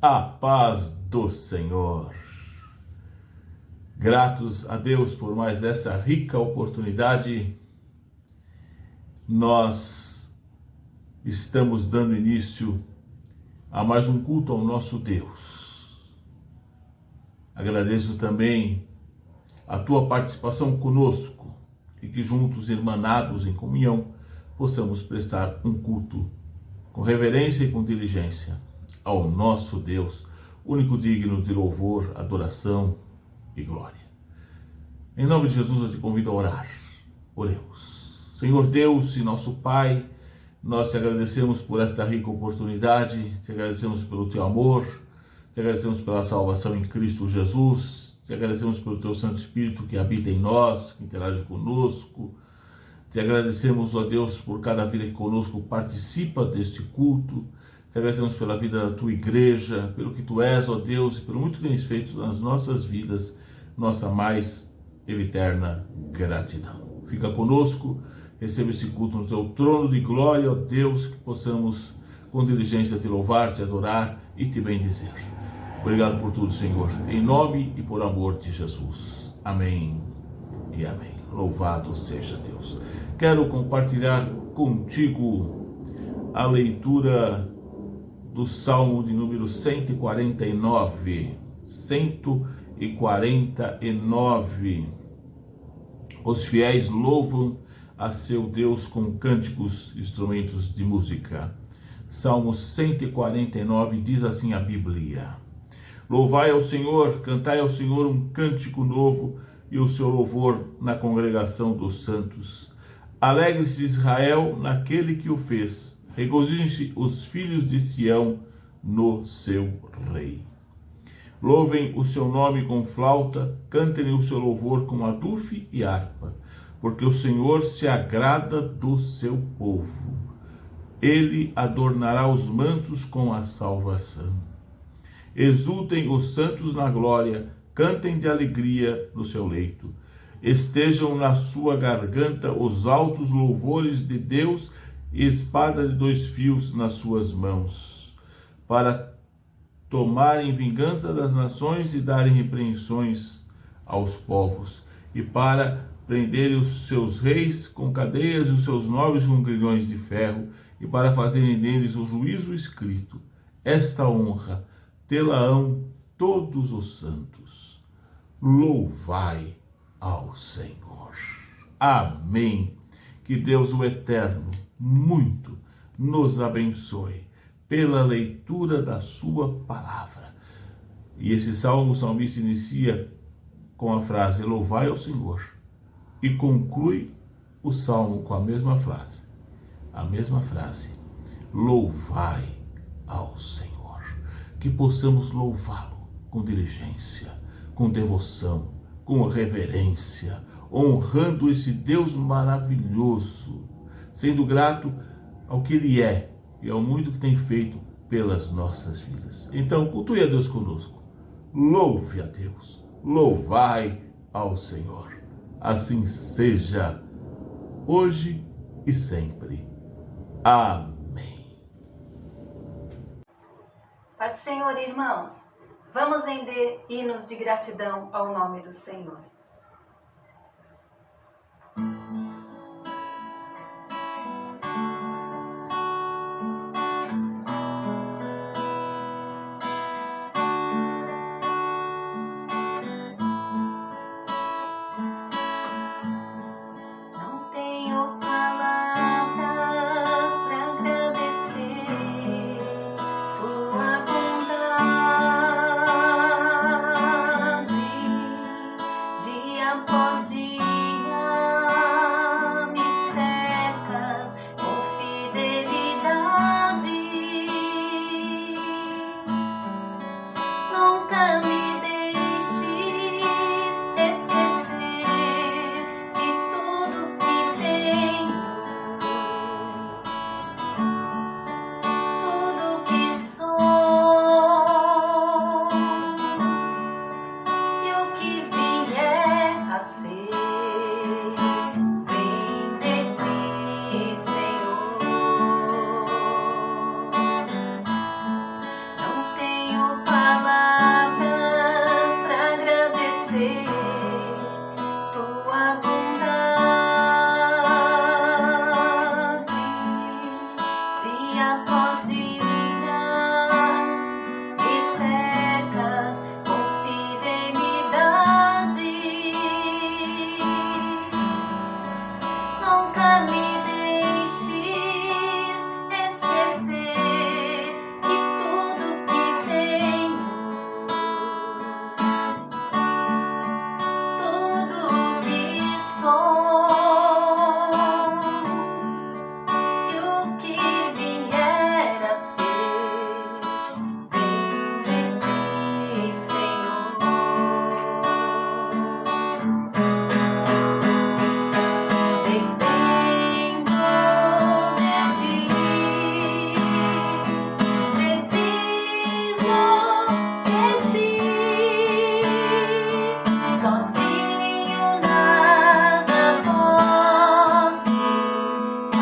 A paz do Senhor. Gratos a Deus por mais essa rica oportunidade, nós estamos dando início a mais um culto ao nosso Deus. Agradeço também a tua participação conosco e que juntos, irmanados em comunhão, possamos prestar um culto com reverência e com diligência ao nosso Deus, único digno de louvor, adoração e glória. Em nome de Jesus eu te convido a orar. Oremos. Senhor Deus e nosso Pai, nós te agradecemos por esta rica oportunidade, te agradecemos pelo teu amor, te agradecemos pela salvação em Cristo Jesus, te agradecemos pelo teu Santo Espírito que habita em nós, que interage conosco. Te agradecemos, ó Deus, por cada vida que conosco participa deste culto. Te agradecemos pela vida da tua igreja, pelo que tu és, ó Deus, e pelo muito que tens feito nas nossas vidas, nossa mais eterna gratidão. Fica conosco, receba esse culto no teu trono de glória, ó Deus, que possamos com diligência te louvar, te adorar e te bendizer. Obrigado por tudo, Senhor, em nome e por amor de Jesus. Amém e amém. Louvado seja Deus. Quero compartilhar contigo a leitura do Salmo de número 149. 149. Os fiéis louvam a seu Deus com cânticos, instrumentos de música. Salmo 149 diz assim a Bíblia: Louvai ao Senhor, cantai ao Senhor um cântico novo e o seu louvor na congregação dos santos. Alegre-se Israel naquele que o fez. Regozijem-se os filhos de Sião no seu rei. Louvem o seu nome com flauta, cantem o seu louvor com adufe e harpa, porque o Senhor se agrada do seu povo. Ele adornará os mansos com a salvação. Exultem os santos na glória, cantem de alegria no seu leito. Estejam na sua garganta os altos louvores de Deus e espada de 2 fios nas suas mãos, para tomarem vingança das nações e darem repreensões aos povos, e para prenderem os seus reis com cadeias e os seus nobres com grilhões de ferro, e para fazerem neles o juízo escrito. Esta honra tê-la-ão todos os santos. Louvai ao Senhor. Amém. Que Deus o Eterno muito nos abençoe pela leitura da sua palavra. E esse salmo, o salmista inicia com a frase louvai ao Senhor e conclui o salmo com a mesma frase. Louvai ao Senhor. Que possamos louvá-lo com diligência, com devoção, com reverência, honrando esse Deus maravilhoso, sendo grato ao que Ele é e ao muito que tem feito pelas nossas vidas. Então, cultue a Deus conosco. Louve a Deus. Louvai ao Senhor. Assim seja, hoje e sempre. Amém. Paz do Senhor, irmãos. Vamos render hinos de gratidão ao nome do Senhor. De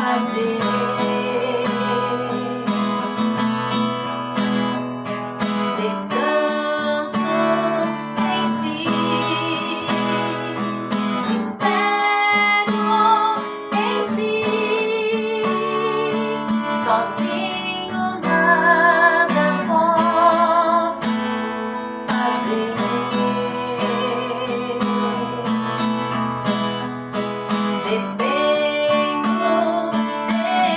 fazer. Descanso em ti, espero em ti, sozinho nada posso fazer. Dependo de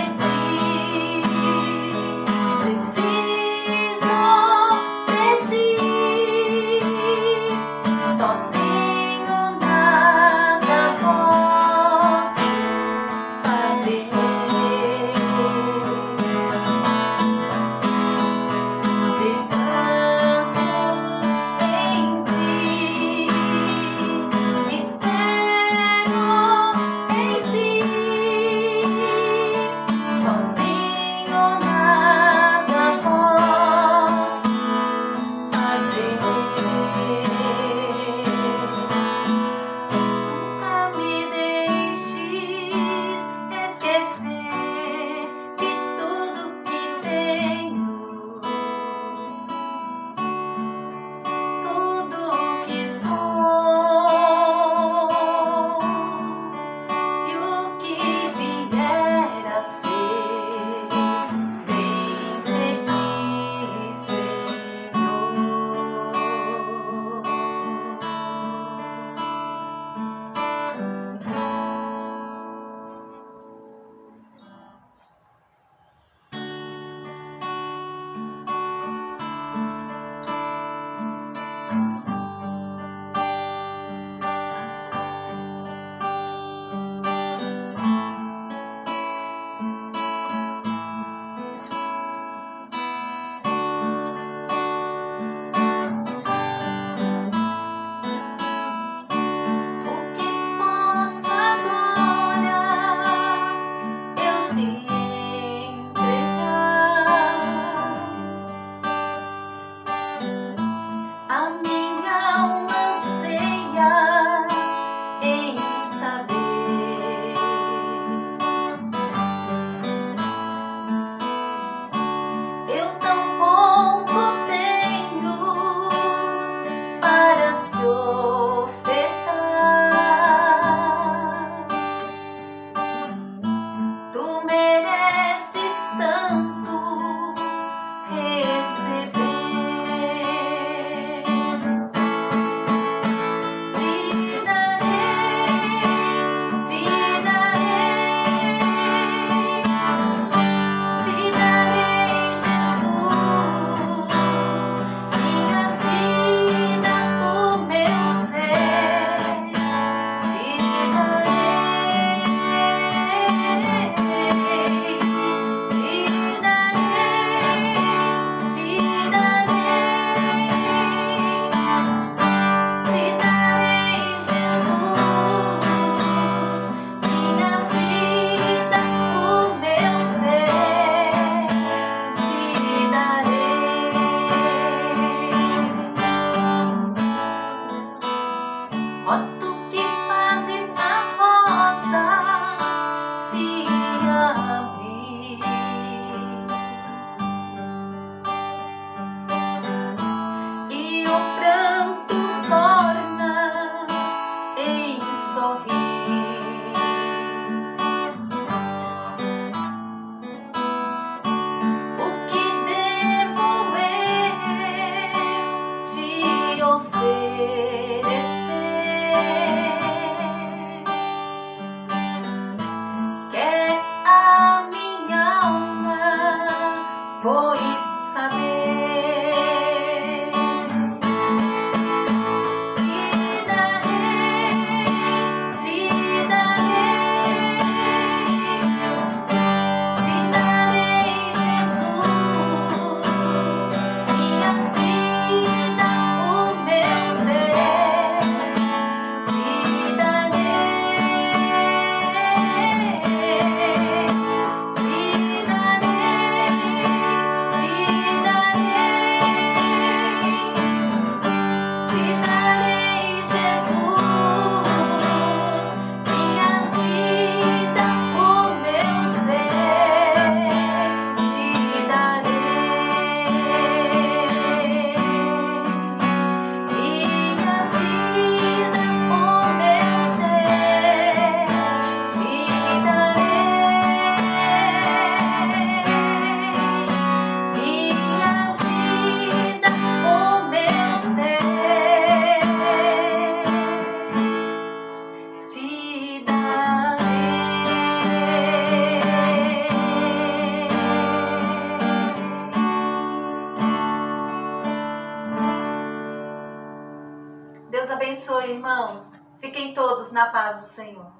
abençoe, irmãos. Fiquem todos na paz do Senhor.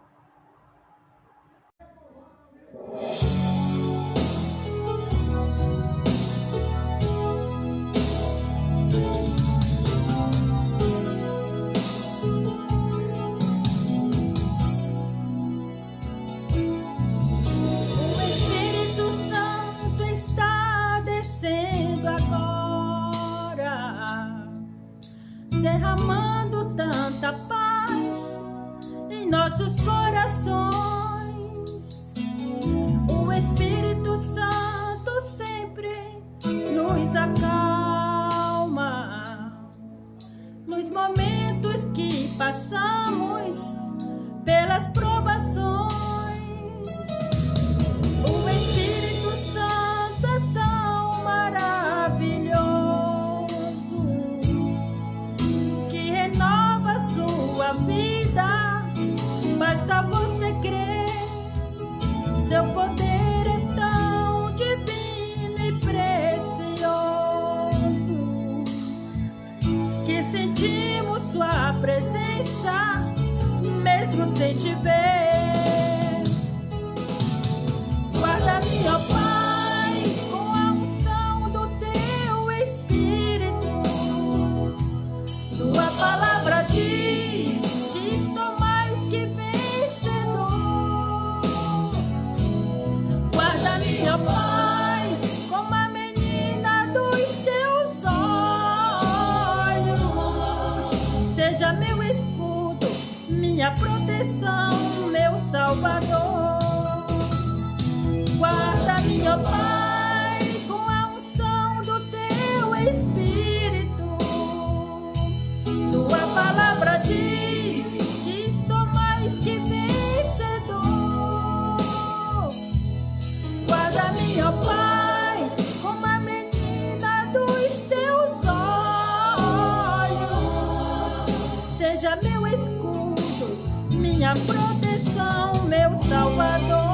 Derramando tanta paz em nossos corações. O Espírito Santo sempre nos acalma nos momentos que passamos pelas provações. O Espírito Santo é tão maravilhoso, sua vida, basta você crer. Seu poder é tão divino e precioso que sentimos sua presença mesmo sem te ver. Guarda-me, ó Pai, com a unção do teu Espírito. Tua palavra diz que sou mais que vencedor. Guarda-me, ó Pai, como a menina dos teus olhos. Seja meu escudo, minha proteção, meu Salvador. Guarda-me, ó Pai, com a unção do teu Espírito. Tua palavra diz que sou mais que vencedor. Guarda-me, ó Pai, como a menina dos teus olhos. Seja meu escudo, minha proteção, meu Salvador.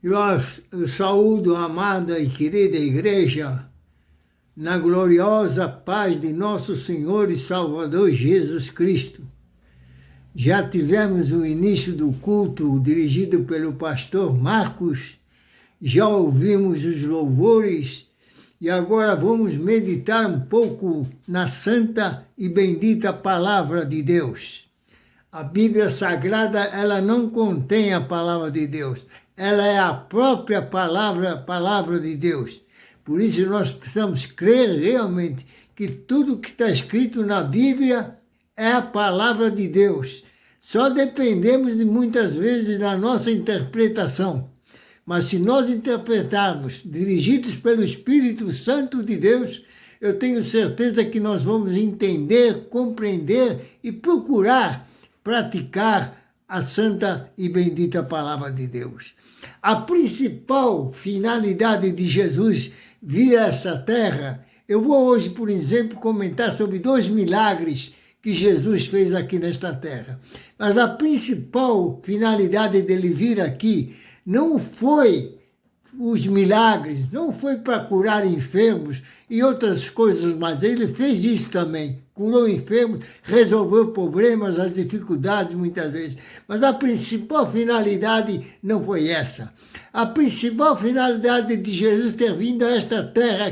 Eu saúdo a amada e querida igreja na gloriosa paz de nosso Senhor e Salvador Jesus Cristo. Já tivemos o início do culto dirigido pelo pastor Marcos, já ouvimos os louvores e agora vamos meditar um pouco na santa e bendita palavra de Deus. A Bíblia Sagrada, ela não contém a palavra de Deus, ela é a própria palavra de Deus. Por isso nós precisamos crer realmente que tudo que está escrito na Bíblia é a palavra de Deus. Só dependemos de muitas vezes da nossa interpretação. Mas se nós interpretarmos, dirigidos pelo Espírito Santo de Deus, eu tenho certeza que nós vamos entender, compreender e procurar praticar a santa e bendita palavra de Deus. A principal finalidade de Jesus vir a essa terra, eu vou hoje, por exemplo, comentar sobre 2 milagres que Jesus fez aqui nesta terra. Mas a principal finalidade dele vir aqui não foi os milagres, não foi para curar enfermos e outras coisas, mas ele fez isso também. Curou enfermos, resolveu problemas, as dificuldades muitas vezes. Mas a principal finalidade não foi essa. A principal finalidade de Jesus ter vindo a esta terra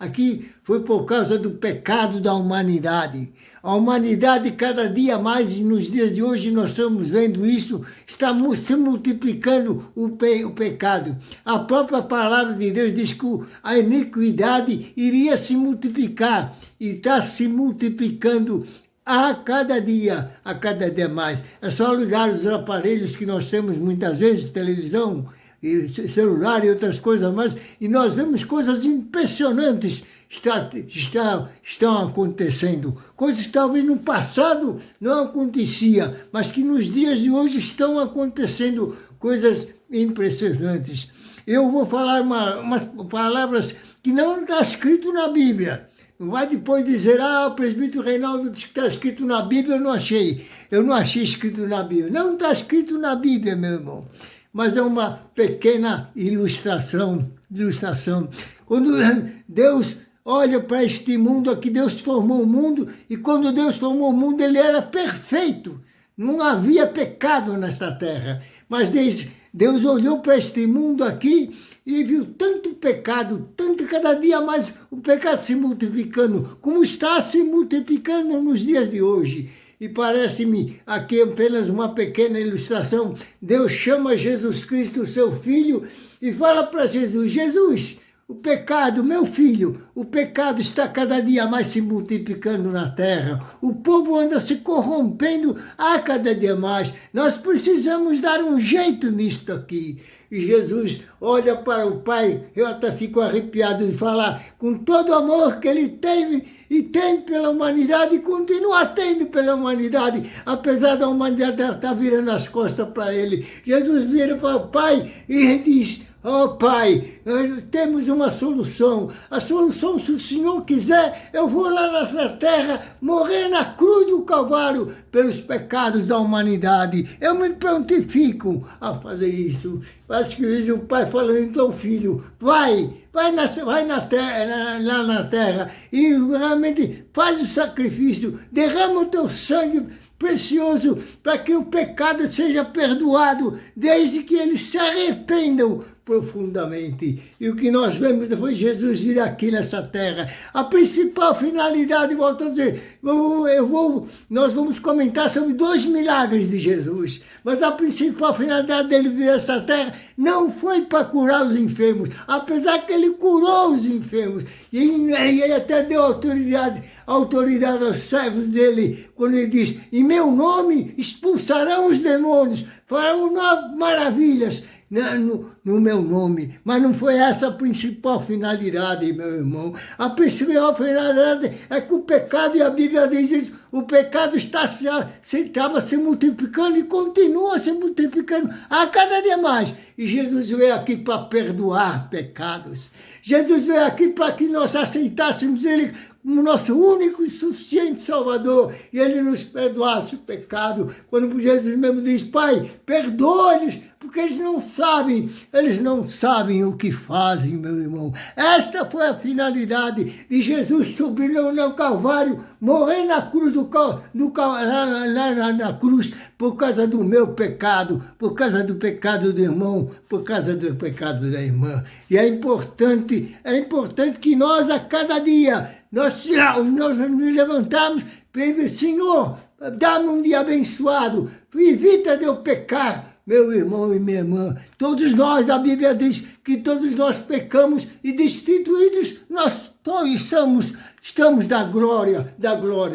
aqui foi por causa do pecado da humanidade. A humanidade, cada dia mais, nos dias de hoje, nós estamos vendo isso, está se multiplicando o pecado. A própria palavra de Deus diz que a iniquidade iria se multiplicar e está se multiplicando a cada dia mais. É só ligar os aparelhos que nós temos muitas vezes, televisão, e celular e outras coisas mais, e nós vemos coisas impressionantes estão acontecendo. Coisas que talvez no passado não acontecia, mas que nos dias de hoje estão acontecendo coisas impressionantes. Eu vou falar umas palavras que não está escrito na Bíblia. Não vai depois dizer, o presbítero Reinaldo disse que está escrito na Bíblia, eu não achei. Eu não achei escrito na Bíblia. Não está escrito na Bíblia, meu irmão. Mas é uma pequena ilustração. Quando Deus olha para este mundo aqui, Deus formou o mundo, e quando Deus formou o mundo, ele era perfeito. Não havia pecado nesta terra. Mas Deus olhou para este mundo aqui e viu tanto pecado, tanto cada dia mais o pecado se multiplicando, como está se multiplicando nos dias de hoje. E parece-me aqui apenas uma pequena ilustração. Deus chama Jesus Cristo, seu Filho, e fala para Jesus, Jesus, o pecado, meu filho, o pecado está cada dia mais se multiplicando na terra. O povo anda se corrompendo a cada dia mais. Nós precisamos dar um jeito nisto aqui. E Jesus olha para o Pai, eu até fico arrepiado de falar, com todo o amor que ele teve e tem pela humanidade e continua tendo pela humanidade, apesar da humanidade estar virando as costas para ele. Jesus vira para o Pai e diz, Pai, temos uma solução. A solução, se o Senhor quiser, eu vou lá nessa terra morrer na cruz do Calvário pelos pecados da humanidade. Eu me prontifico a fazer isso. Acho que vejo o Pai falando, então filho, vai na terra, lá na terra e realmente faz o sacrifício, derrama o teu sangue precioso para que o pecado seja perdoado, desde que eles se arrependam profundamente. E o que nós vemos depois de Jesus vir aqui nessa terra, a principal finalidade, volto a dizer, nós vamos comentar sobre 2 milagres de Jesus, mas a principal finalidade dele vir a essa terra não foi para curar os enfermos, apesar que ele curou os enfermos, e ele até deu autoridade aos servos dele, quando ele diz, em meu nome expulsarão os demônios, farão maravilhas, no meu nome, mas não foi essa a principal finalidade, meu irmão. A principal finalidade é que o pecado, e a Bíblia diz isso, o pecado estava se multiplicando e continua se multiplicando a cada dia mais. E Jesus veio aqui para perdoar pecados. Jesus veio aqui para que nós aceitássemos Ele como nosso único e suficiente Salvador, e Ele nos perdoasse o pecado. Quando Jesus mesmo diz, Pai, perdoa-lhes, porque eles não sabem o que fazem, meu irmão. Esta foi a finalidade de Jesus subir no Calvário, morrer na cruz na cruz, por causa do meu pecado, por causa do pecado do irmão, por causa do pecado da irmã. E é importante que nós, a cada dia, nós nos levantamos e Senhor, dá-me um dia abençoado, evita de eu pecar, meu irmão e minha irmã. Todos nós, a Bíblia diz que todos nós pecamos e destituídos nós todos estamos da glória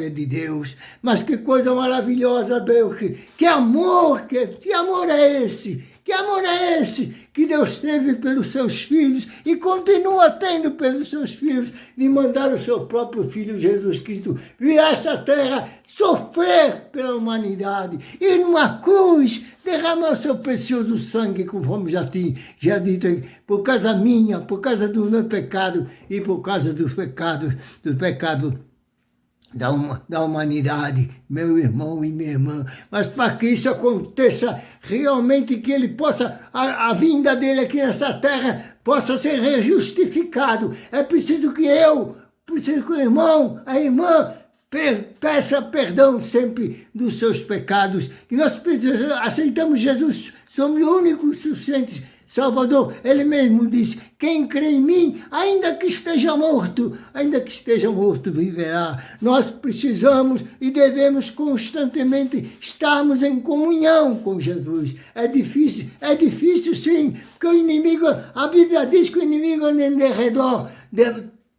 de Deus. Mas que coisa maravilhosa, meu, que amor é esse? Que amor é esse que Deus teve pelos seus filhos e continua tendo pelos seus filhos, de mandar o seu próprio Filho Jesus Cristo vir a essa terra, sofrer pela humanidade e numa cruz derramar o seu precioso sangue, conforme já dito, por causa minha, por causa do meu pecado e por causa dos pecados da humanidade, meu irmão e minha irmã. Mas para que isso aconteça realmente, que ele possa, a vinda dele aqui nessa terra possa ser justificado, é preciso que o irmão, a irmã, peça perdão sempre dos seus pecados, que nós aceitamos Jesus, somos o único suficiente Salvador. Ele mesmo disse: quem crê em mim, ainda que esteja morto, viverá. Nós precisamos e devemos constantemente estarmos em comunhão com Jesus. É difícil sim, porque o inimigo, a Bíblia diz que o inimigo anda em derredor,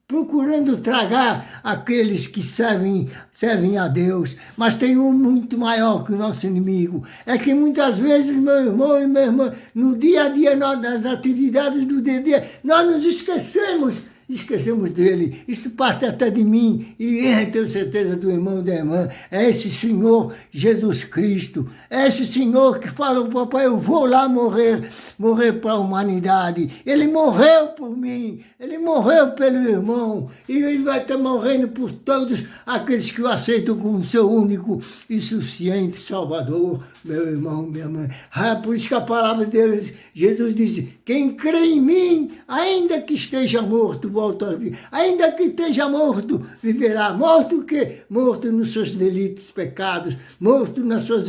procurando tragar aqueles que servem a Deus. Mas tem um muito maior que o nosso inimigo. É que muitas vezes, meu irmão e minha irmã, no dia a dia, nas atividades do dia a dia, nós nos esquecemos dele. Isso parte até de mim, e tenho certeza do irmão e da irmã. É esse Senhor Jesus Cristo, é esse Senhor que fala: papai, eu vou lá morrer para a humanidade. Ele morreu por mim, ele morreu pelo irmão, e ele vai estar morrendo por todos aqueles que o aceitam como seu único e suficiente Salvador, meu irmão, minha irmã. Por isso que a palavra deles, Jesus disse: quem crê em mim, ainda que esteja morto, volta a viver. Ainda que esteja morto, viverá. Morto o quê? Morto nos seus delitos, pecados, morto nas suas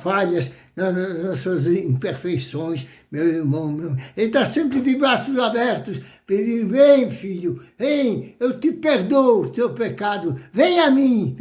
falhas, nas suas imperfeições, meu irmão. Ele está sempre de braços abertos, pedindo: vem, filho, vem, eu te perdoo o teu pecado, vem a mim.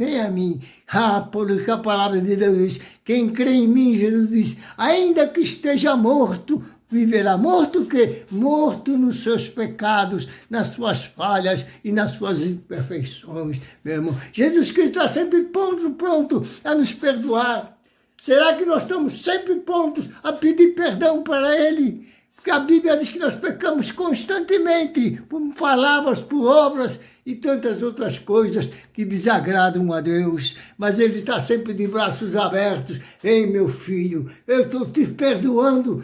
Por isso que a palavra de Deus diz: quem crê em mim, Jesus diz, ainda que esteja morto, viverá. Morto o quê? Morto nos seus pecados, nas suas falhas e nas suas imperfeições, meu irmão. Jesus Cristo está sempre pronto a nos perdoar. Será que nós estamos sempre prontos a pedir perdão para Ele? Porque a Bíblia diz que nós pecamos constantemente, por palavras, por obras e tantas outras coisas que desagradam a Deus. Mas Ele está sempre de braços abertos. Ei, meu filho, eu estou te perdoando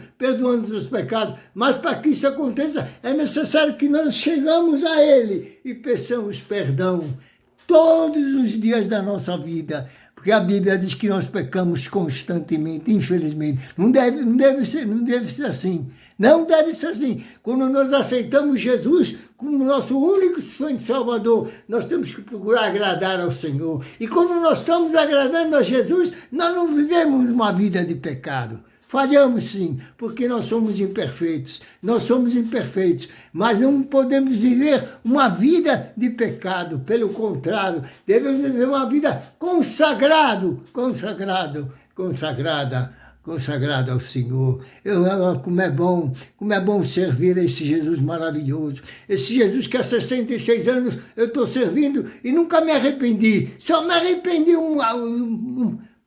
os seus pecados. Mas para que isso aconteça, é necessário que nós chegamos a Ele e peçamos perdão todos os dias da nossa vida. Porque a Bíblia diz que nós pecamos constantemente, infelizmente. Não deve ser assim. Não deve ser assim. Quando nós aceitamos Jesus como nosso único Salvador, nós temos que procurar agradar ao Senhor. E quando nós estamos agradando a Jesus, nós não vivemos uma vida de pecado. Falhamos sim, porque nós somos imperfeitos, mas não podemos viver uma vida de pecado. Pelo contrário, devemos viver uma vida consagrada ao Senhor. Como é bom servir a esse Jesus maravilhoso, esse Jesus que há 66 anos eu estou servindo e nunca me arrependi. Só me arrependi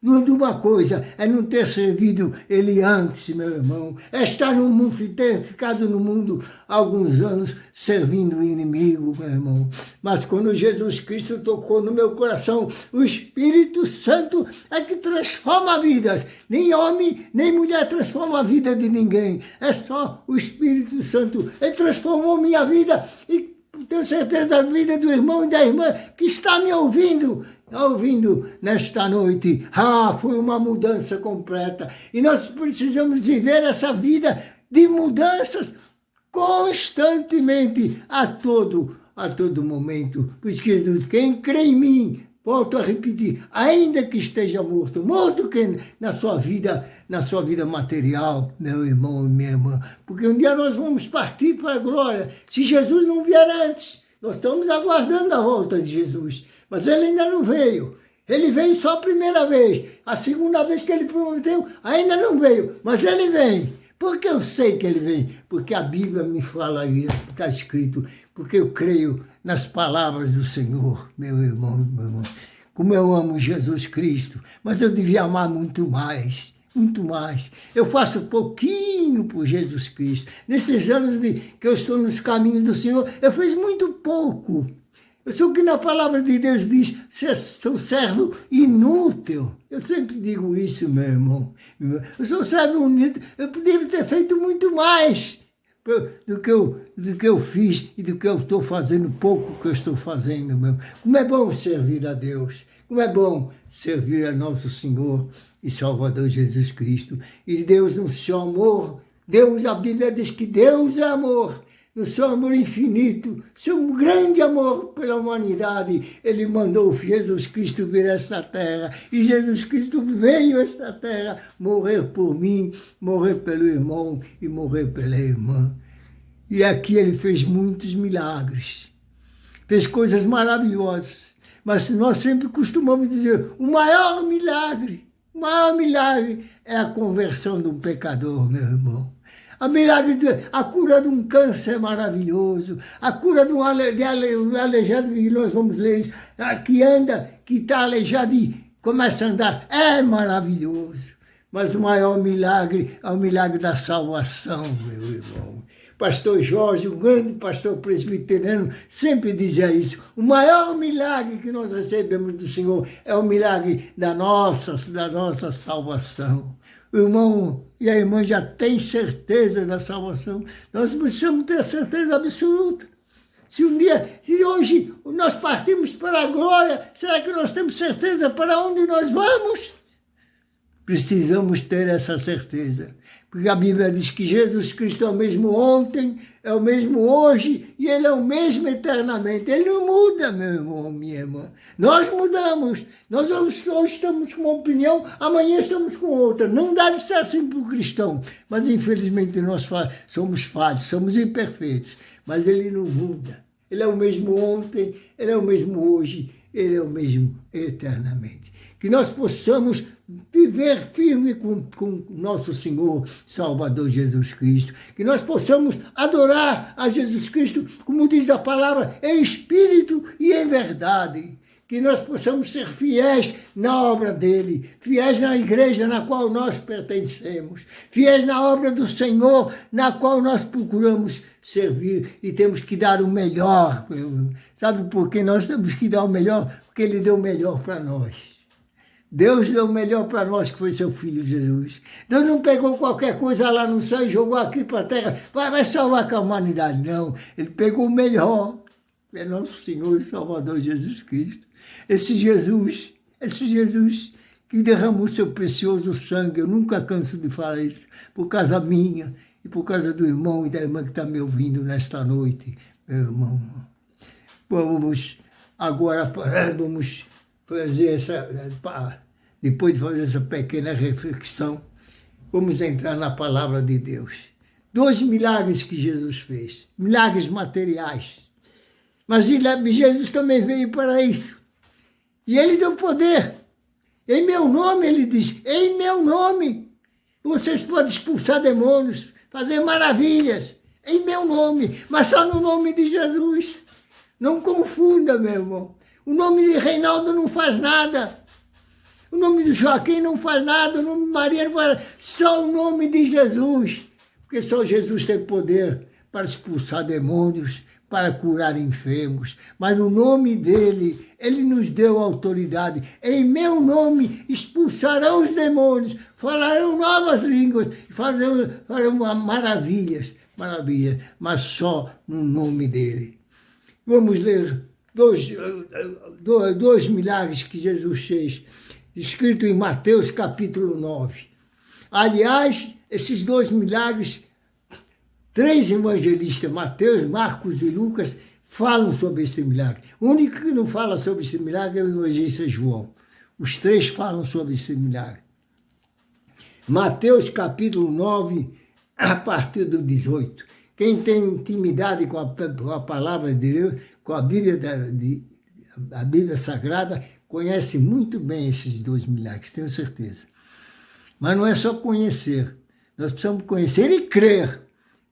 de uma coisa, é não ter servido Ele antes, meu irmão. É estar no mundo, ter ficado no mundo há alguns anos servindo o inimigo, meu irmão. Mas quando Jesus Cristo tocou no meu coração, o Espírito Santo é que transforma vidas. Nem homem, nem mulher transforma a vida de ninguém. É só o Espírito Santo. Ele transformou minha vida e tenho certeza da vida do irmão e da irmã que está me ouvindo, nesta noite. Foi uma mudança completa. E nós precisamos viver essa vida de mudanças constantemente, a todo momento. Por isso que Jesus, quem crê em mim, volto a repetir, ainda que esteja morto que na sua vida material, meu irmão e minha irmã, porque um dia nós vamos partir para a glória, se Jesus não vier antes. Nós estamos aguardando a volta de Jesus, mas ele ainda não veio. Ele veio só a primeira vez, a segunda vez que ele prometeu ainda não veio, mas ele vem. Por que eu sei que ele vem? Porque a Bíblia me fala isso, está escrito, porque eu creio nas palavras do Senhor, meu irmão, meu irmão. Como eu amo Jesus Cristo, mas eu devia amar muito mais, muito mais. Eu faço pouquinho por Jesus Cristo. Nesses anos que eu estou nos caminhos do Senhor, eu fiz muito pouco. Eu sou o que na palavra de Deus diz, sou servo inútil. Eu sempre digo isso, meu irmão. Eu sou servo inútil. Eu poderia ter feito muito mais do que eu fiz e do que eu estou fazendo, pouco que eu estou fazendo, meu. Como é bom servir a Deus. Como é bom servir a nosso Senhor e Salvador Jesus Cristo. E Deus no seu amor, a Bíblia diz que Deus é amor. No seu amor infinito, seu grande amor pela humanidade, ele mandou Jesus Cristo vir a esta terra. E Jesus Cristo veio a esta terra morrer por mim, morrer pelo irmão e morrer pela irmã. E aqui ele fez muitos milagres, fez coisas maravilhosas. Mas nós sempre costumamos dizer, o maior milagre é a conversão de um pecador, meu irmão. A cura de um câncer é maravilhoso. A cura de um aleijado, que nós vamos ler isso, que está aleijado e começa a andar, é maravilhoso. Mas o maior milagre é o milagre da salvação, meu irmão. Pastor Jorge, o grande pastor presbiteriano, sempre dizia isso. O maior milagre que nós recebemos do Senhor é o milagre da nossa salvação. O irmão e a irmã já têm certeza da salvação. Nós precisamos ter certeza absoluta. Se hoje nós partimos para a glória, será que nós temos certeza para onde nós vamos? Precisamos ter essa certeza. Porque a Bíblia diz que Jesus Cristo é o mesmo ontem, é o mesmo hoje e ele é o mesmo eternamente. Ele não muda, meu irmão, minha irmã. Nós mudamos. Nós hoje estamos com uma opinião, amanhã estamos com outra. Não dá de ser assim para o cristão. Mas infelizmente nós somos falhos, somos imperfeitos. Mas ele não muda. Ele é o mesmo ontem, ele é o mesmo hoje, ele é o mesmo eternamente. Que nós possamos viver firme com nosso Senhor Salvador Jesus Cristo. Que nós possamos adorar a Jesus Cristo, como diz a palavra, em espírito e em verdade. Que nós possamos ser fiéis na obra dele, fiéis na igreja na qual nós pertencemos, fiéis na obra do Senhor na qual nós procuramos servir e temos que dar o melhor. Sabe por que nós temos que dar o melhor? Porque ele deu o melhor para nós. Deus deu o melhor para nós, que foi seu Filho Jesus. Deus não pegou qualquer coisa lá no céu e jogou aqui para a terra, vai salvar com a humanidade, não. Ele pegou o melhor, é nosso Senhor e Salvador Jesus Cristo. Esse Jesus que derramou seu precioso sangue, eu nunca canso de falar isso, por causa minha e por causa do irmão e da irmã que está me ouvindo nesta noite, meu irmão. Vamos fazer depois de fazer essa pequena reflexão, vamos entrar na palavra de Deus. 2 milagres que Jesus fez, milagres materiais. Mas Jesus também veio para isso. E ele deu poder. Em meu nome, ele diz, em meu nome, vocês podem expulsar demônios, fazer maravilhas, em meu nome, mas só no nome de Jesus. Não confunda, meu irmão. O nome de Reinaldo não faz nada. O nome de Joaquim não faz nada. O nome de Maria não faz nada. Só o nome de Jesus. Porque só Jesus tem poder para expulsar demônios, para curar enfermos. Mas no nome dele, ele nos deu autoridade. Em meu nome expulsarão os demônios, falarão novas línguas, farão maravilhas, mas só no nome dele. Vamos ler dois milagres que Jesus fez, escrito em Mateus capítulo 9. Aliás, esses dois milagres, 3 evangelistas, Mateus, Marcos e Lucas, falam sobre esse milagre. O único que não fala sobre esse milagre é o evangelista João. Os 3 falam sobre esse milagre. Mateus capítulo 9, a partir do 18. Quem tem intimidade com a palavra de Deus, com a Bíblia, a Bíblia Sagrada, conhece muito bem esses 2 milagres, tenho certeza. Mas não é só conhecer, nós precisamos conhecer e crer.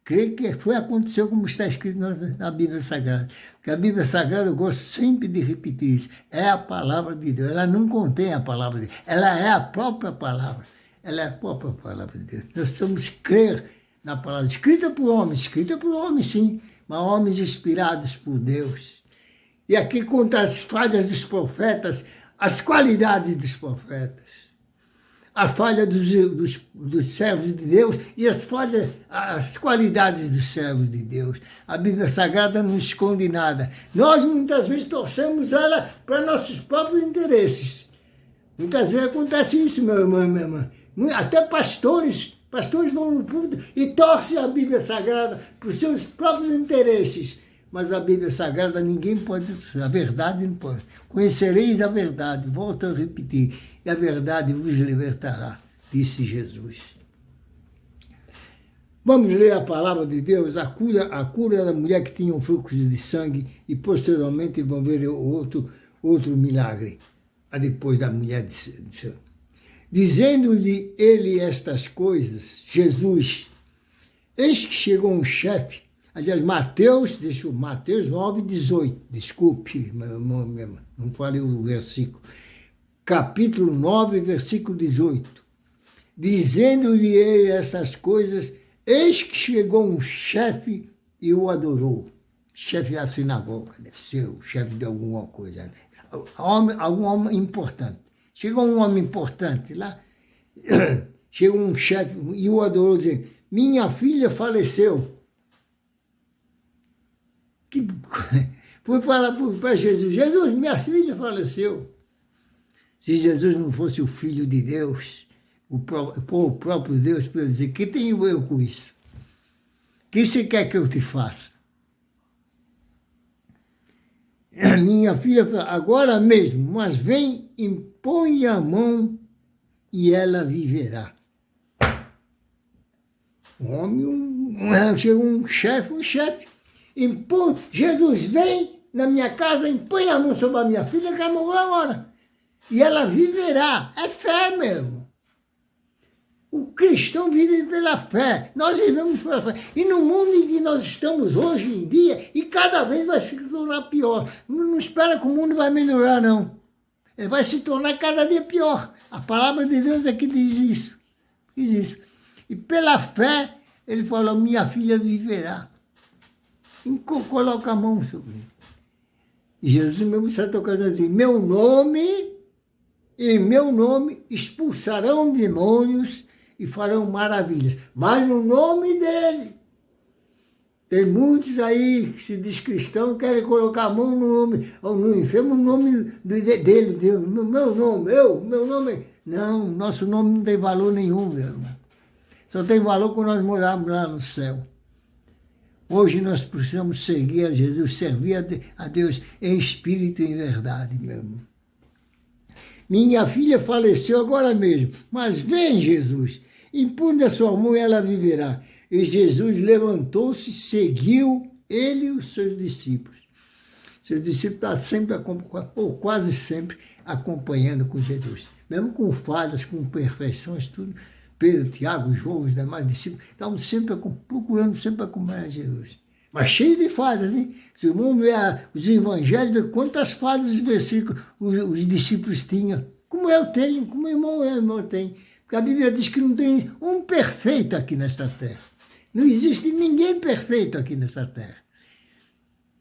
Crer que aconteceu como está escrito na Bíblia Sagrada. Porque a Bíblia Sagrada, eu gosto sempre de repetir isso, é a palavra de Deus. Ela não contém a palavra de Deus, ela é a própria palavra. Ela é a própria palavra de Deus. Nós precisamos crer na palavra escrita por homens, sim, mas homens inspirados por Deus. E aqui conta as falhas dos profetas, as qualidades dos profetas, a falha dos servos de Deus e as qualidades dos servos de Deus. A Bíblia Sagrada não esconde nada. Nós muitas vezes torcemos ela para nossos próprios interesses. Muitas vezes acontece isso, meu irmão e minha irmã. Até pastores vão no púlpito e torcem a Bíblia Sagrada para os seus próprios interesses. Mas a Bíblia Sagrada ninguém pode, a verdade não pode. Conhecereis a verdade, volto a repetir, e a verdade vos libertará, disse Jesus. Vamos ler a palavra de Deus, a cura da mulher que tinha um fluxo de sangue, e posteriormente vamos ver outro milagre, depois da mulher de sangue. Dizendo-lhe ele estas coisas, Jesus, eis que chegou um chefe, aliás, Mateus 9, 18, desculpe, meu irmão, não falei o versículo, capítulo 9, versículo 18, dizendo-lhe ele estas coisas, eis que chegou um chefe e o adorou. Chefe da sinagoga, deve ser o chefe de alguma coisa, algum homem importante. Chegou um homem importante lá, chegou um chefe e o adorou, dizendo, minha filha faleceu. Foi falar para Jesus, Jesus, minha filha faleceu. Se Jesus não fosse o Filho de Deus, o próprio Deus, para dizer, que tenho eu com isso? O que você quer que eu te faça? Minha filha, agora mesmo, mas vem, impõe a mão e ela viverá. Um homem, chegou um chefe, impõe, Jesus vem na minha casa, impõe a mão sobre a minha filha que ela morreu agora. E ela viverá. É fé mesmo. O cristão vive pela fé. Nós vivemos pela fé. E no mundo em que nós estamos hoje em dia, e cada vez vai se tornar pior. Não espera que o mundo vai melhorar, não. Ele vai se tornar cada dia pior. A palavra de Deus é que diz isso. Diz isso. E pela fé, ele falou, minha filha viverá. E coloca a mão sobre ele. E Jesus mesmo está tocando assim, em meu nome expulsarão demônios e farão maravilhas. Mas no nome dele. Tem muitos aí que se diz cristão querem colocar a mão no nome, ou no enfermo, no nome dele, Deus, no meu nome, meu nome. Não, nosso nome não tem valor nenhum, meu irmão. Só tem valor quando nós morarmos lá no céu. Hoje nós precisamos seguir a Jesus, servir a Deus em espírito e em verdade, meu irmão. Minha filha faleceu agora mesmo, mas vem, Jesus, impõe a sua mão e ela viverá. E Jesus levantou-se, seguiu ele e os seus discípulos. Seus discípulos estão sempre, ou quase sempre, acompanhando com Jesus. Mesmo com falhas, com imperfeições, tudo. Pedro, Tiago, João, os demais discípulos, estavam sempre procurando sempre acompanhar Jesus. Mas cheio de falhas, hein? Se o mundo vê os evangelhos, vê quantas falhas os versículos os discípulos tinham. Como eu tenho, como meu irmão tem. Porque a Bíblia diz que não tem um perfeito aqui nesta terra. Não existe ninguém perfeito aqui nessa terra.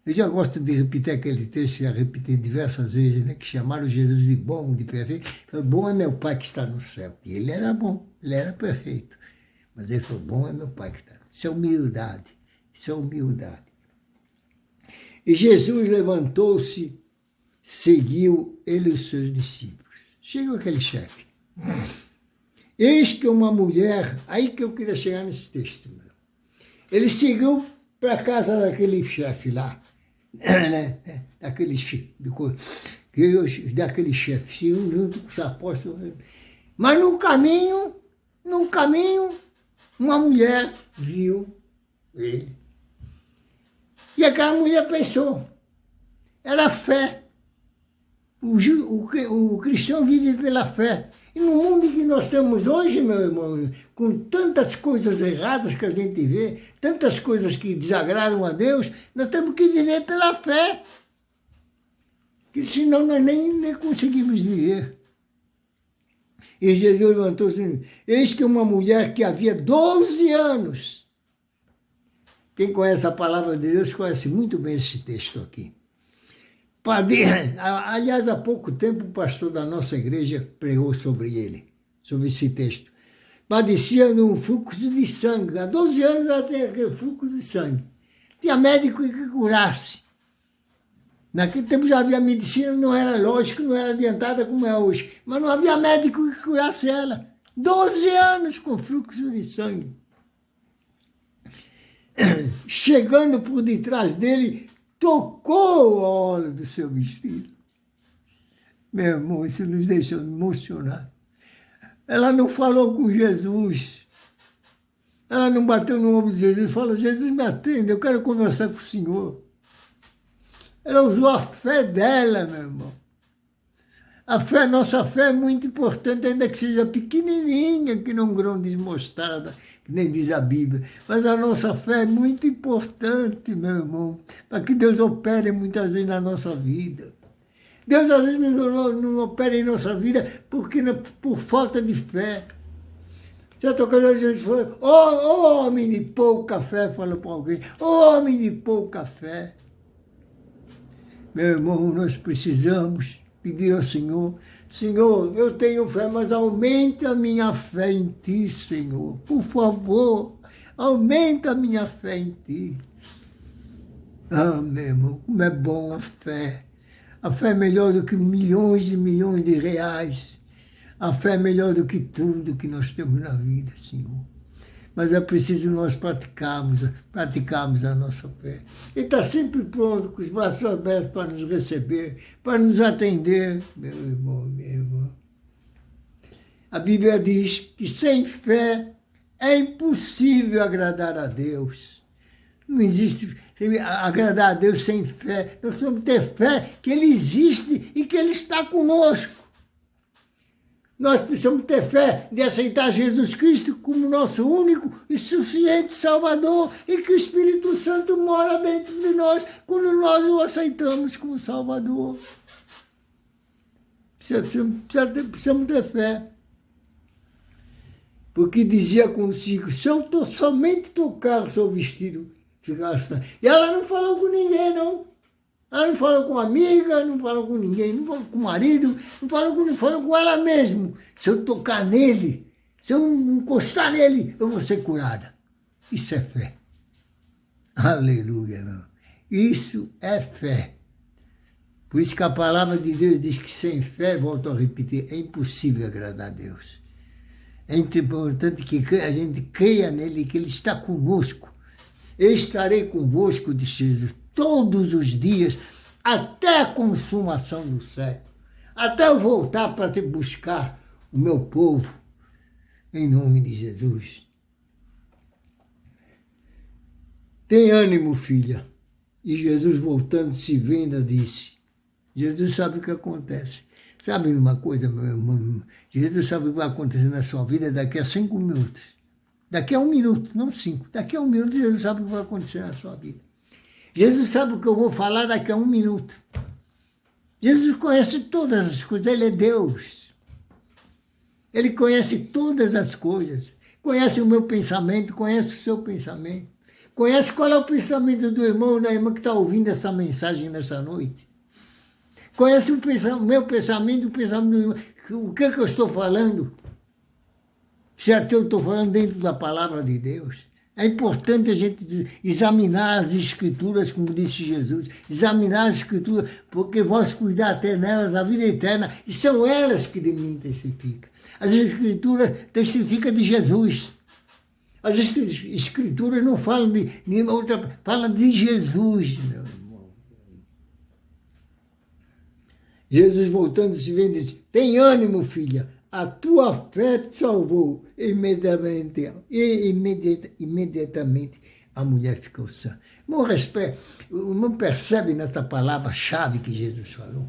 Eu já gosto de repetir aquele texto, já repeti diversas vezes, né, que chamaram Jesus de bom, de perfeito. Bom é meu Pai que está no céu. E ele era bom, ele era perfeito. Mas ele falou, bom é meu Pai que está no céu. Isso é humildade. Isso é humildade. E Jesus levantou-se, seguiu ele e os seus discípulos. Chegou aquele chefe. Eis que uma mulher, aí que eu queria chegar nesse texto, meu. Ele seguiu para a casa daquele chefe lá, né? Daquele chefe, seguiu junto com os apóstolos. Mas no caminho, uma mulher viu ele. E aquela mulher pensou, era fé. O cristão vive pela fé. E no mundo que nós temos hoje, meu irmão, com tantas coisas erradas que a gente vê, tantas coisas que desagradam a Deus, nós temos que viver pela fé. Que senão nós nem conseguimos viver. E Jesus levantou-se, eis que uma mulher que havia 12 anos, quem conhece a palavra de Deus conhece muito bem esse texto aqui. Aliás, há pouco tempo o pastor da nossa igreja pregou sobre ele, sobre esse texto. Padecia de um fluxo de sangue. Há 12 anos ela tem aquele fluxo de sangue. Tinha médico que curasse. Naquele tempo já havia medicina, não era lógico, não era adiantada como é hoje. Mas não havia médico que curasse ela. 12 anos com fluxo de sangue. Chegando por detrás dele, tocou a orla do seu vestido. Meu irmão, isso nos deixou emocionados. Ela não falou com Jesus. Ela não bateu no ombro de Jesus e falou, Jesus, me atende, eu quero conversar com o Senhor. Ela usou a fé dela, meu irmão. Nossa fé é muito importante, ainda que seja pequenininha, que não grão de mostarda, que nem diz a Bíblia. Mas a nossa fé é muito importante, meu irmão, para que Deus opere muitas vezes na nossa vida. Deus às vezes não opera em nossa vida por falta de fé. Já tocou a gente falou, homem de pouca fé, falou para alguém, homem de pouca fé. Meu irmão, nós precisamos pedir ao Senhor, Senhor, eu tenho fé, mas aumenta a minha fé em Ti, Senhor. Por favor, aumenta a minha fé em Ti. Ah, meu irmão, como é bom a fé. A fé é melhor do que milhões e milhões de reais. A fé é melhor do que tudo que nós temos na vida, Senhor. Mas é preciso nós praticarmos a nossa fé. Ele está sempre pronto, com os braços abertos para nos receber, para nos atender, meu irmão, minha irmã. A Bíblia diz que sem fé é impossível agradar a Deus. Não existe agradar a Deus sem fé. Nós precisamos ter fé que Ele existe e que Ele está conosco. Nós precisamos ter fé de aceitar Jesus Cristo como nosso único e suficiente Salvador e que o Espírito Santo mora dentro de nós quando nós o aceitamos como Salvador. Precisamos ter fé. Porque dizia consigo, se eu somente tocar o seu vestido, ficar assim. E ela não falou com ninguém, não. Ela não falou com amiga, não falou com ninguém, não falou com o marido, falou com ela mesmo. Se eu tocar nele, se eu encostar nele, eu vou ser curada. Isso é fé. Aleluia, meu. Isso é fé. Por isso que a palavra de Deus diz que sem fé, volto a repetir, é impossível agradar a Deus. É importante que a gente creia nele, que ele está conosco. Eu estarei convosco, disse Jesus, todos os dias, até a consumação do século, até eu voltar para te buscar o meu povo, em nome de Jesus. Tem ânimo, filha. E Jesus, voltando-se venda, disse, Jesus sabe o que acontece. Sabe uma coisa, meu irmão? Jesus sabe o que vai acontecer na sua vida daqui a 5 minutos. Daqui a 1 minuto, não 5. Daqui a 1 minuto, Jesus sabe o que vai acontecer na sua vida. Jesus sabe o que eu vou falar daqui a 1 minuto. Jesus conhece todas as coisas, Ele é Deus. Ele conhece todas as coisas. Conhece o meu pensamento, conhece o seu pensamento. Conhece qual é o pensamento do irmão e da irmã que está ouvindo essa mensagem nessa noite. Conhece o meu pensamento, o pensamento do irmão. O que eu estou falando? Se até eu estou falando dentro da palavra de Deus. É importante a gente examinar as Escrituras, como disse Jesus, examinar as Escrituras, porque vós cuidar até nelas a vida eterna, e são elas que de mim testificam. As Escrituras testificam de Jesus. As Escrituras não falam de nenhuma outra, falam de Jesus, meu irmão. Jesus voltando-se vem e diz, tem ânimo, filha, a tua fé te salvou. Imediatamente a mulher ficou sã. Não percebe nessa palavra-chave que Jesus falou?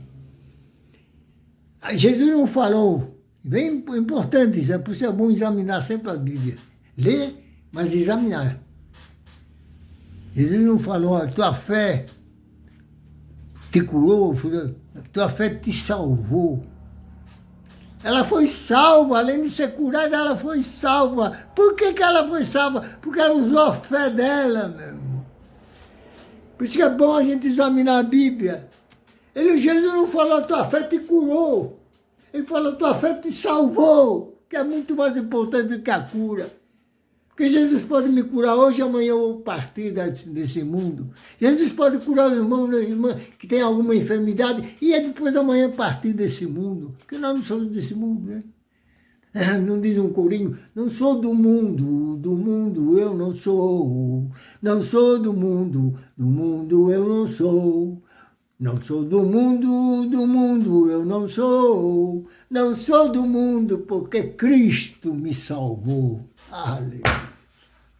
Jesus não falou, bem importante isso, por isso é bom examinar sempre a Bíblia. Ler, mas examinar. Jesus não falou, a tua fé te curou, a tua fé te salvou. Ela foi salva, além de ser curada, ela foi salva. Por que ela foi salva? Porque ela usou a fé dela, meu irmão. Por isso que é bom a gente examinar a Bíblia. Jesus não falou, a tua fé te curou. Ele falou, a tua fé te salvou, que é muito mais importante do que a cura. Porque Jesus pode me curar hoje, amanhã eu vou partir desse mundo. Jesus pode curar o irmão ou irmã que tem alguma enfermidade e é depois da manhã partir desse mundo. Porque nós não somos desse mundo, né? Não diz um corinho, não sou do mundo eu não sou. Não sou do mundo eu não sou. Não sou do mundo eu não sou. Não sou do mundo porque Cristo me salvou. Aleluia.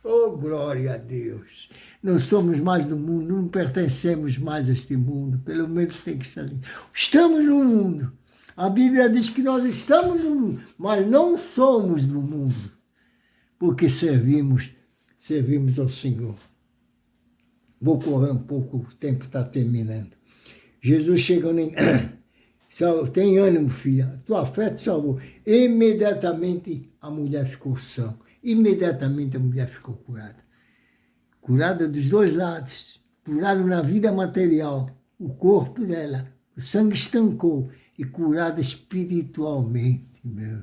Oh, glória a Deus. Não somos mais do mundo, não pertencemos mais a este mundo. Pelo menos tem que ser assim. Estamos no mundo. A Bíblia diz que nós estamos no mundo, mas não somos do mundo. Porque servimos ao Senhor. Vou correr um pouco, o tempo está terminando. Jesus chegando em... Tem ânimo, filha, tua fé te salvou. Imediatamente a mulher ficou sã. Imediatamente a mulher ficou curada. Curada dos dois lados. Curada na vida material. O corpo dela, o sangue estancou. E curada espiritualmente, meu.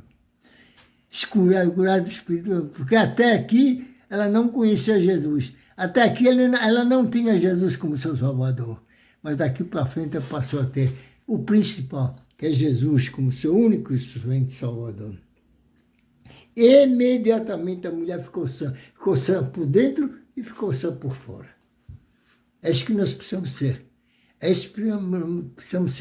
Curada espiritualmente. Porque até aqui ela não conhecia Jesus. Até aqui ela não tinha Jesus como seu Salvador. Mas daqui para frente ela passou a ter o principal, que é Jesus, como seu único instrumento salvador. Imediatamente a mulher ficou sã por dentro e ficou sã por fora. É isso que nós precisamos ser. É isso que precisamos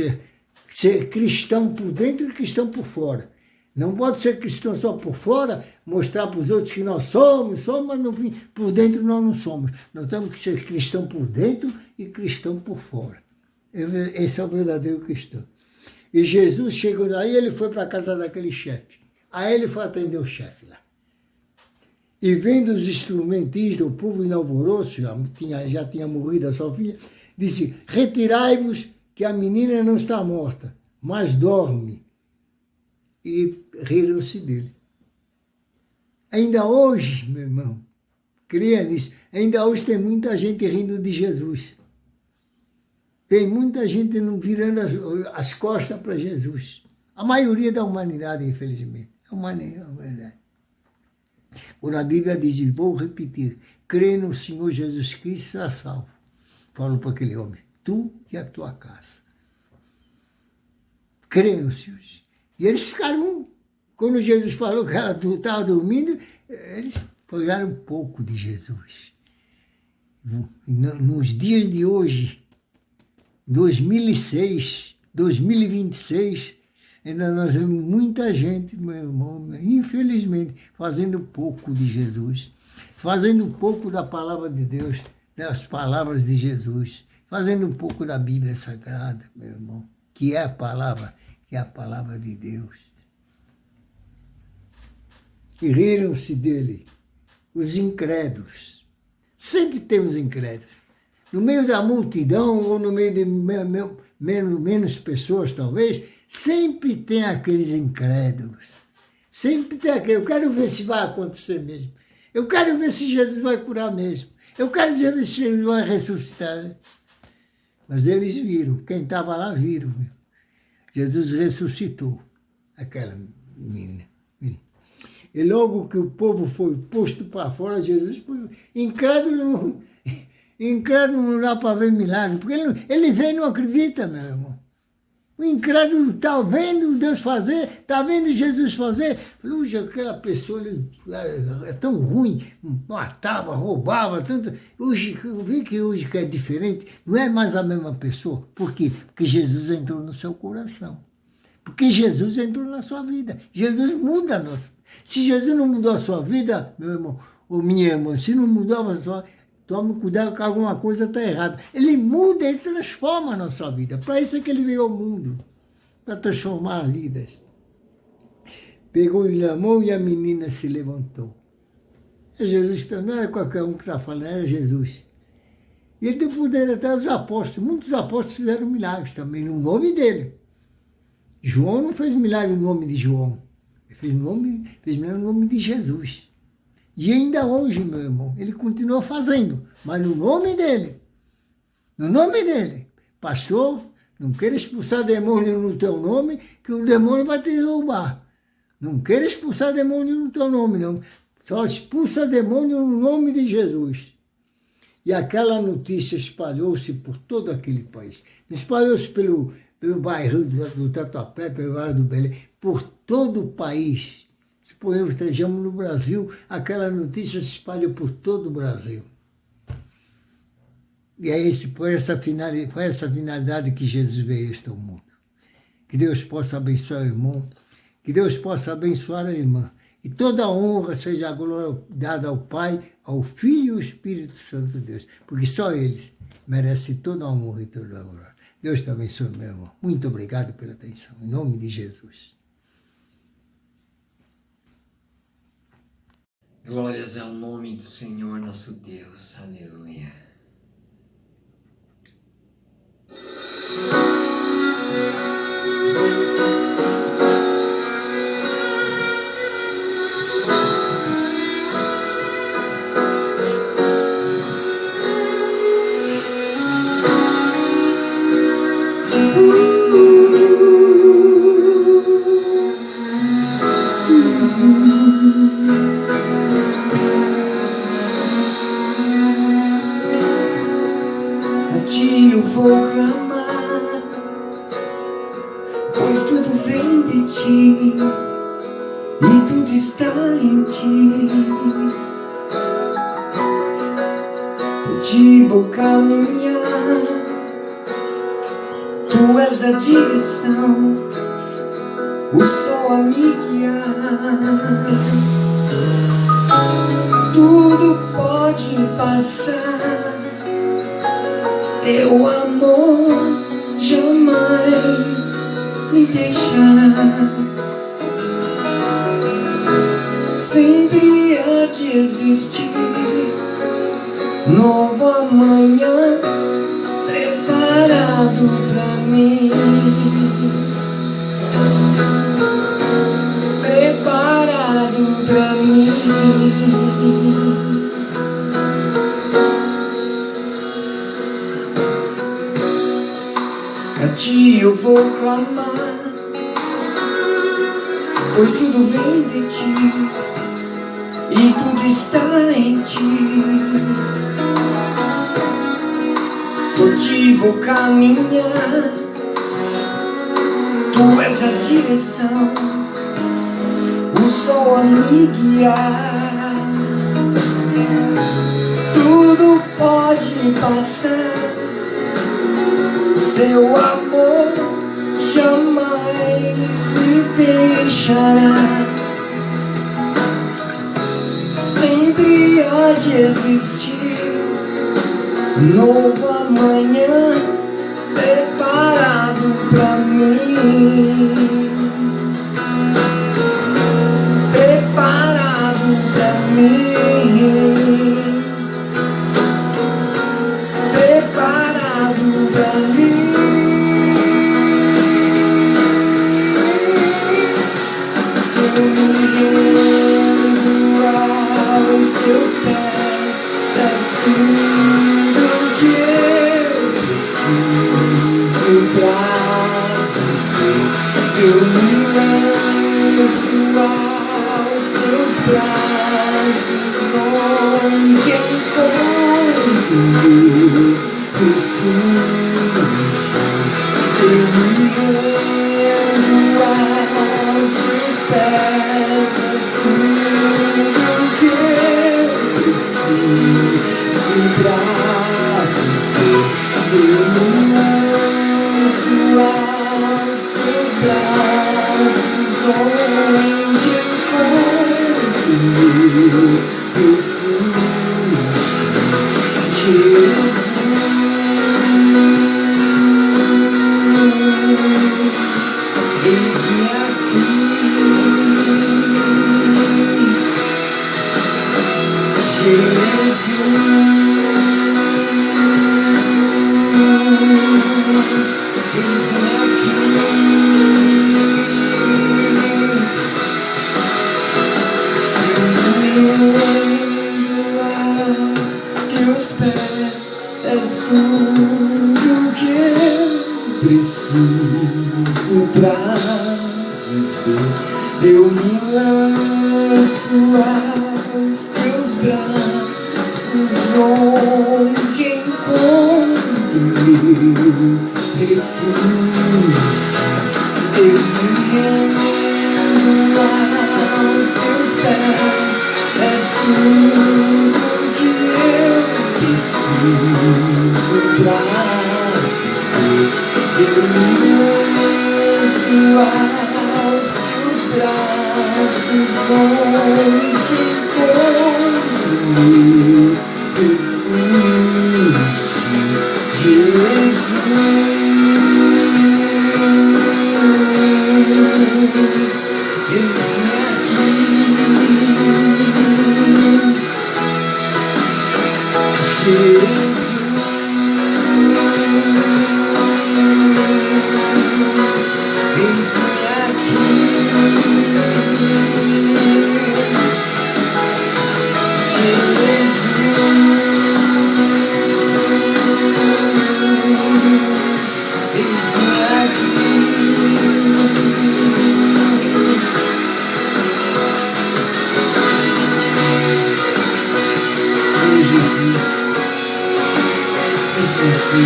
ser cristão por dentro e cristão por fora. Não pode ser cristão só por fora, mostrar para os outros que nós somos, mas no fim, por dentro nós não somos. Nós temos que ser cristão por dentro e cristão por fora. Esse é o verdadeiro cristão. E Jesus chegou aí, ele foi para a casa daquele chefe. Aí ele foi atender o chefe lá. E vendo os instrumentistas, o povo em alvoroço, já tinha morrido a sua filha, disse, retirai-vos que a menina não está morta, mas dorme. E riram-se dele. Ainda hoje, meu irmão, creia nisso, ainda hoje tem muita gente rindo de Jesus. Tem muita gente virando as costas para Jesus. A maioria da humanidade, infelizmente. A humanidade. Quando a Bíblia diz, vou repetir, crê no Senhor Jesus Cristo e será salvo. Falou para aquele homem, tu e a tua casa. Crê no Senhor. E eles ficaram, quando Jesus falou que ela estava dormindo, eles falaram um pouco de Jesus. Nos dias de hoje, 2006, 2026, ainda nós vemos muita gente, meu irmão, infelizmente, fazendo pouco de Jesus, fazendo pouco da palavra de Deus, das palavras de Jesus, fazendo um pouco da Bíblia Sagrada, meu irmão, que é a palavra de Deus. E riram-se dele, os incrédulos. Sempre tem os incrédulos. No meio da multidão, ou no meio de menos pessoas, talvez, sempre tem aqueles incrédulos. Sempre tem aquele, eu quero ver se vai acontecer mesmo. Eu quero ver se Jesus vai curar mesmo. Eu quero ver se Jesus vai ressuscitar. Mas eles viram, quem estava lá viram. Jesus ressuscitou aquela menina. E logo que o povo foi posto para fora, Jesus foi incrédulo, incrédulo não dá para ver milagre, porque ele vê e não acredita, meu irmão. O incrédulo está vendo Deus fazer, está vendo Jesus fazer. Puxa, aquela pessoa é tão ruim, matava, roubava, tanto. Hoje, eu vi que hoje que é diferente, não é mais a mesma pessoa. Por quê? Porque Jesus entrou no seu coração. Porque Jesus entrou na sua vida. Jesus muda a nossa. Se Jesus não mudou a sua vida, meu irmão, ou minha irmã, se não mudou a sua, tome cuidado que alguma coisa está errada. Ele muda, ele transforma a nossa vida. Para isso é que ele veio ao mundo. Para transformar as vidas. Pegou-lhe a mão e a menina se levantou. É Jesus, não era qualquer um que está falando, era Jesus. E ele deu poder até aos apóstolos. Muitos apóstolos fizeram milagres também, no nome dele. João não fez milagre no nome de João. Ele fez milagre no nome de Jesus. E ainda hoje, meu irmão, ele continua fazendo, mas no nome dele. No nome dele. Pastor, não queira expulsar demônio no teu nome, que o demônio vai te derrubar. Não queira expulsar demônio no teu nome, não. Só expulsa demônio no nome de Jesus. E aquela notícia espalhou-se por todo aquele país. Espalhou-se pelo bairro do Tatuapé, pelo bairro do Belém, por todo o país. Se por exemplo estejamos no Brasil, aquela notícia se espalha por todo o Brasil. E é foi essa finalidade que Jesus veio a este mundo. Que Deus possa abençoar o irmão, que Deus possa abençoar a irmã. E toda a honra seja a glória dada ao Pai, ao Filho e ao Espírito Santo de Deus. Porque só eles merecem toda a honra e toda a glória. Deus te abençoe, meu irmão. Muito obrigado pela atenção. Em nome de Jesus. Glórias ao nome do Senhor nosso Deus. Aleluia. A ti eu vou clamar, pois tudo vem de ti e tudo está em ti. Por ti vou caminhar, tu és a direção, o sol a me guiar. Tudo pode passar, teu amor jamais me deixará. Sempre há de existir nova manhã preparado pra mim. Preparado pra mim. A ti eu vou clamar, pois tudo vem de ti e tudo está em ti. Por ti vou caminhar, tu és a direção, o sol a me guiar. Tudo pode passar, seu amor jamais me deixará. Sempre há de existir nova manhã preparado pra mim. Preparado pra mim. Preparado pra mim. Eu me rendo aos teus pés, és tudo que eu preciso pra viver. Eu me lanço aos teus braços onde encontro refúgio. Eu me rendo aos teus pés, és tudo que eu preciso pra viver. Eu me lanço aos teus braços onde encontro refúgio. Jesus, eis-me aqui. Jesus, eis-me aqui. Eu me rendo aos teus pés, és tudo que eu preciso pra viver. Eu me lanço aos teus braços onde encontro refúgio. Eu me rendo aos teus pés, és tudo que eu preciso pra viver. Eu me lanço aos teus braços onde encontro refúgio. Jesus, eis-me aqui. Jesus, eis-me aqui. Jesus, eis-me aqui. Oh, Jesus, eis-me aqui.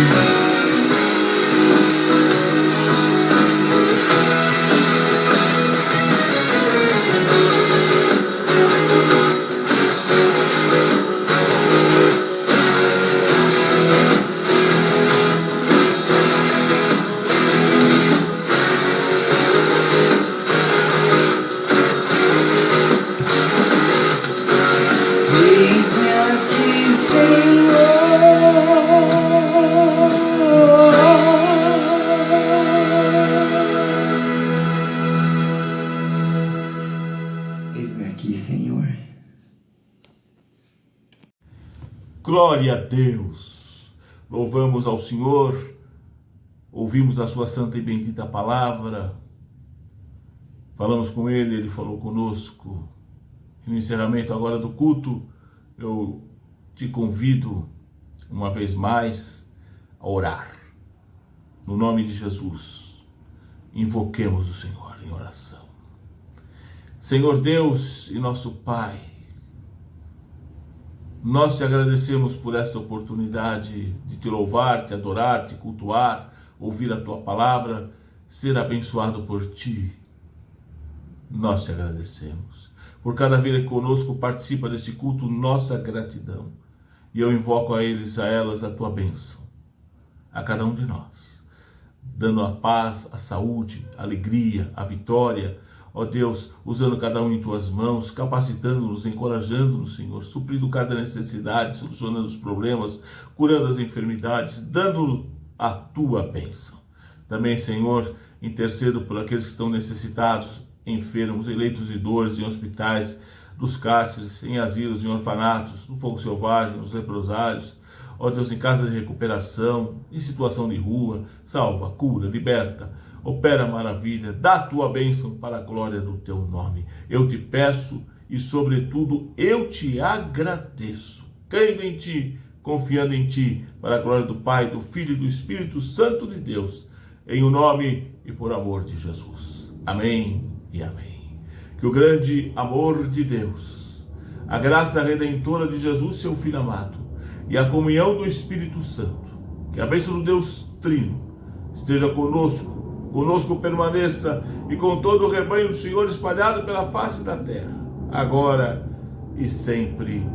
Eis-me aqui, Senhor. Eis-me aqui, Senhor. Glória a Deus! Louvamos ao Senhor, ouvimos a sua santa e bendita palavra, falamos com Ele, Ele falou conosco. E no encerramento agora do culto, eu te convido, uma vez mais, a orar. No nome de Jesus, invoquemos o Senhor em oração. Senhor Deus e nosso Pai, nós te agradecemos por essa oportunidade de te louvar, te adorar, te cultuar, ouvir a tua palavra, ser abençoado por ti. Nós te agradecemos. Por cada vida que conosco participa desse culto, nossa gratidão. E eu invoco a eles, a elas, a tua bênção. A cada um de nós. Dando a paz, a saúde, a alegria, a vitória. Ó Deus, usando cada um em tuas mãos, capacitando-nos, encorajando-nos, Senhor, suprindo cada necessidade, solucionando os problemas, curando as enfermidades, dando a tua bênção. Também, Senhor, intercedo por aqueles que estão necessitados, enfermos, em leitos de dores, em hospitais, dos cárceres, em asilos, em orfanatos, no fogo selvagem, nos leprosários. Ó Deus, em casa de recuperação, em situação de rua, salva, cura, liberta, opera maravilha, dá a tua bênção para a glória do teu nome. Eu te peço e, sobretudo, eu te agradeço, crendo em ti, confiando em ti, para a glória do Pai, do Filho e do Espírito Santo de Deus, em o nome e por amor de Jesus. Amém e amém. que o grande amor de Deus, a graça redentora de Jesus, seu Filho amado, e a comunhão do Espírito Santo, que a bênção do Deus Trino esteja conosco permaneça e com todo o rebanho do Senhor espalhado pela face da terra, agora e sempre.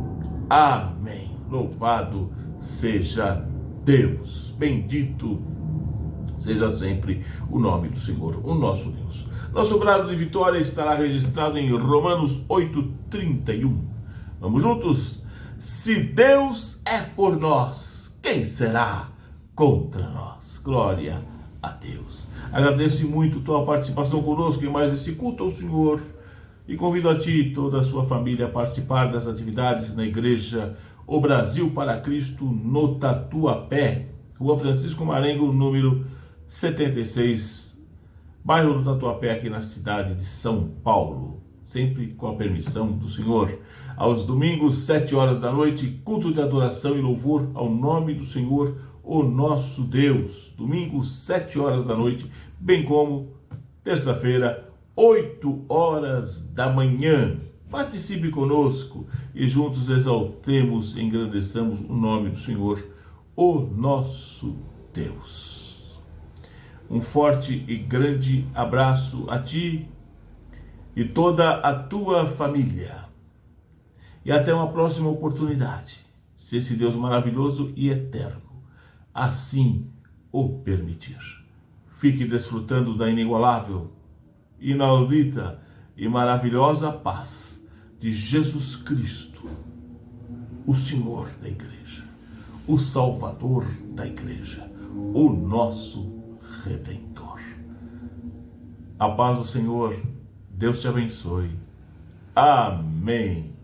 Amém. Louvado seja Deus. Bendito seja sempre o nome do Senhor, o nosso Deus. Nosso brado de vitória estará registrado em Romanos 8:31. Vamos juntos? Se Deus é por nós, quem será contra nós? Glória a Deus. Agradeço muito tua participação conosco em mais esse culto ao Senhor e convido a ti e toda a sua família a participar das atividades na Igreja O Brasil para Cristo no Tatuapé, Rua Francisco Marengo, número 76, bairro do Tatuapé, aqui na cidade de São Paulo, sempre com a permissão do Senhor. Aos domingos, 7 horas da noite, culto de adoração e louvor ao nome do Senhor, o nosso Deus. Domingo, 7 horas da noite, bem como terça-feira, 8 horas da manhã. Participe conosco e juntos exaltemos e engrandeçamos o nome do Senhor, o nosso Deus. Um forte e grande abraço a ti e toda a tua família. E até uma próxima oportunidade, se esse Deus maravilhoso e eterno assim o permitir. Fique desfrutando da inigualável, inaudita e maravilhosa paz de Jesus Cristo, o Senhor da Igreja, o Salvador da Igreja, o nosso Redentor. A paz do Senhor, Deus te abençoe. Amém.